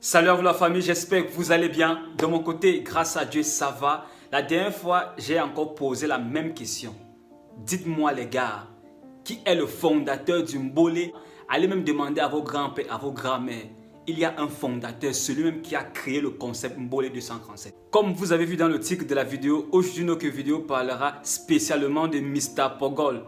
Salut à vous la famille, j'espère que vous allez bien. De mon côté, grâce à Dieu, ça va. La dernière fois, j'ai encore posé la même question. Dites-moi les gars, qui est le fondateur du Mbolé? Allez même demander à vos grands-pères, à vos grands-mères. Il y a un fondateur, celui-même qui a créé le concept Mbolé 237. Comme vous avez vu dans le titre de la vidéo, aujourd'hui notre vidéo parlera spécialement de Mr Pogol,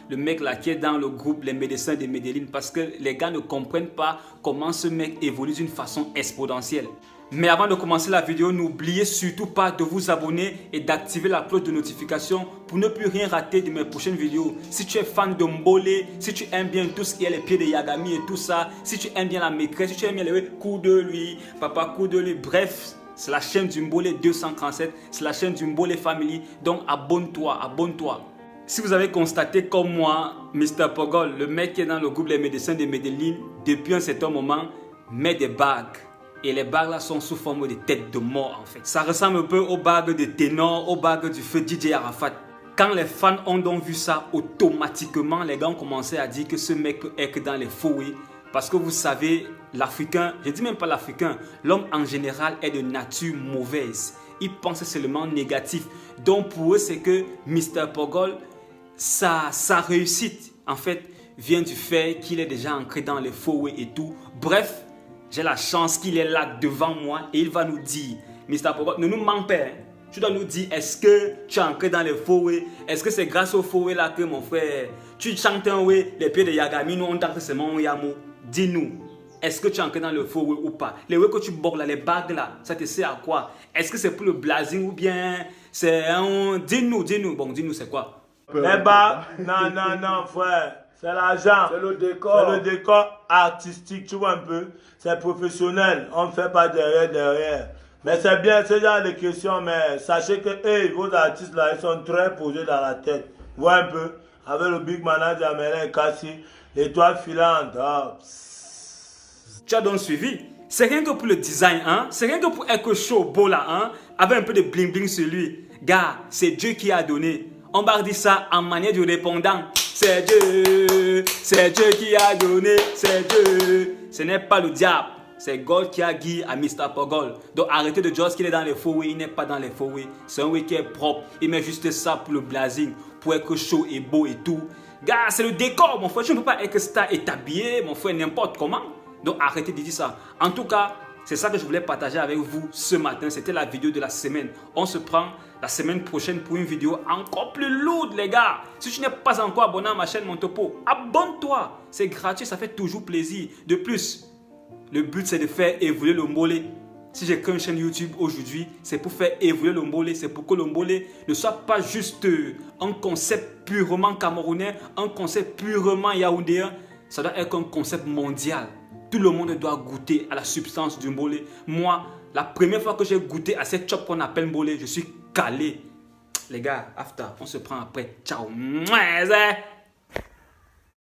le mec là qui est dans le groupe Les Médecins de Medellín, parce que les gars ne comprennent pas comment ce mec évolue d'une façon exponentielle. Mais avant de commencer la vidéo, n'oubliez surtout pas de vous abonner et d'activer la cloche de notification pour ne plus rien rater de mes prochaines vidéos. Si tu es fan de Mbolé, si tu aimes bien tout ce qui est les pieds de Yagami et tout ça, si tu aimes bien la maîtresse, si tu aimes bien les coups de lui, papa coup de lui, bref, c'est la chaîne du Mbolé 237, c'est la chaîne du Mbolé Family, donc abonne-toi, abonne-toi. Si vous avez constaté comme moi, Mr Pogol, le mec qui est dans le groupe Les Médecins de Medellín, depuis un certain moment, met des bagues. Et les bagues là sont sous forme de têtes de mort en fait. Ça ressemble un peu aux bagues de ténor, aux bagues du feu DJ Arafat. Quand les fans ont donc vu ça, automatiquement les gars ont commencé à dire que ce mec peut être dans les fouilles. Parce que vous savez, l'Africain, je dis même pas l'Africain, l'homme en général est de nature mauvaise. Il pense seulement négatif. Donc pour eux c'est que Mr Pogol, sa réussite en fait vient du fait qu'il est déjà ancré dans les fouilles et tout. Bref. J'ai la chance qu'il est là devant moi et il va nous dire, Mr Pogol, ne nous mens pas. Tu dois nous dire, est-ce que tu es ancré dans les fouets? Est-ce que c'est grâce aux fouets là que mon frère, tu chantes un way, les pieds de Yagami, nous on danse seulement Yamo. Dis-nous, est-ce que tu es ancré dans le fouet ou pas? Les way que tu bordes là, les bagues là, ça te sert à quoi? Est-ce que c'est pour le blazing ou bien c'est un... Dis-nous, bon, dis-nous c'est quoi? Les bagues, non frère. C'est l'argent, c'est le décor artistique, tu vois un peu. C'est professionnel, on ne fait pas derrière. Mais c'est bien, ce genre de questions, mais sachez que vos artistes là, ils sont très posés dans la tête. Vous voyez un peu, avec le big manager Melin Kassi, l'étoile filante. Tu as donc suivi? C'est rien que pour le design, c'est rien que pour être chaud, beau là, avec un peu de bling bling sur lui. Gars, c'est Dieu qui a donné. On va dire ça en manière de répondant. C'est Dieu qui a donné, c'est Dieu. Ce n'est pas le diable, c'est God qui a guidé à Mr Pogol. Donc arrêtez de dire qu'il est dans les fouets, il n'est pas dans les fouets. C'est un way qui est propre, il met juste ça pour le blazing, pour être chaud et beau et tout. Gars, c'est le décor, mon frère, tu ne peux pas être star et t'habiller, mon frère, n'importe comment. Donc arrêtez de dire ça. En tout cas, c'est ça que je voulais partager avec vous ce matin. C'était la vidéo de la semaine. On se prend la semaine prochaine pour une vidéo encore plus lourde, les gars. Si tu n'es pas encore abonné à ma chaîne Mon Topo, abonne-toi. C'est gratuit, ça fait toujours plaisir. De plus, le but c'est de faire évoluer le Mbolé. Si j'ai créé une chaîne YouTube aujourd'hui, c'est pour faire évoluer le Mbolé. C'est pour que le Mbolé ne soit pas juste un concept purement camerounais, un concept purement yaoundéen. Ça doit être un concept mondial. Tout le monde doit goûter à la substance du Mbolé. Moi, la première fois que j'ai goûté à cette chop qu'on appelle Mbolé, je suis calé. Les gars, after, on se prend après. Ciao.